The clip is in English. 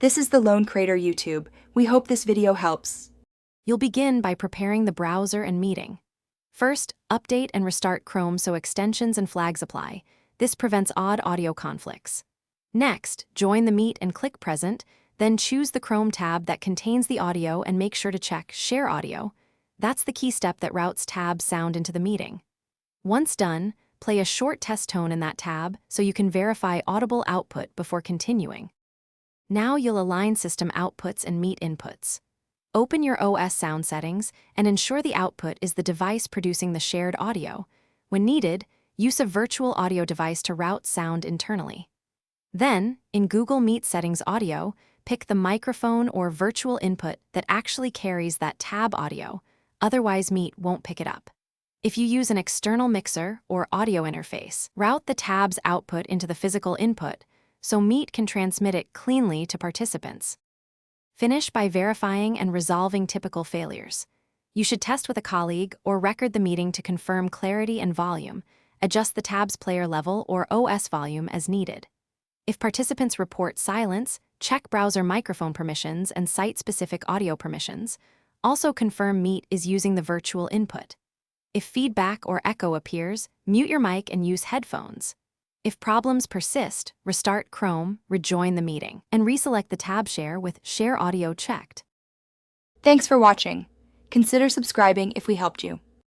This is the Lone Crater YouTube. We hope this video helps. You'll begin by preparing the browser and meeting. First, update and restart Chrome so extensions and flags apply. This prevents odd audio conflicts. Next, join the Meet and click Present, then choose the Chrome tab that contains the audio and make sure to check Share Audio. That's the key step that routes tab sound into the meeting. Once done, play a short test tone in that tab so you can verify audible output before continuing. Now you'll align system outputs and Meet inputs. Open your OS sound settings and ensure the output is the device producing the shared audio. When needed, use a virtual audio device to route sound internally. Then, in Google Meet Settings Audio, pick the microphone or virtual input that actually carries that tab audio, otherwise Meet won't pick it up. If you use an external mixer or audio interface, route the tab's output into the physical input so Meet can transmit it cleanly to participants. Finish by verifying and resolving typical failures. You should test with a colleague or record the meeting to confirm clarity and volume, adjust the tab's player level or OS volume as needed. If participants report silence, check browser microphone permissions and site-specific audio permissions. Also confirm Meet is using the virtual input. If feedback or echo appears, mute your mic and use headphones. If problems persist, restart Chrome, rejoin the meeting, and reselect the tab share with Share Audio checked. Thanks for watching. Consider subscribing if we helped you.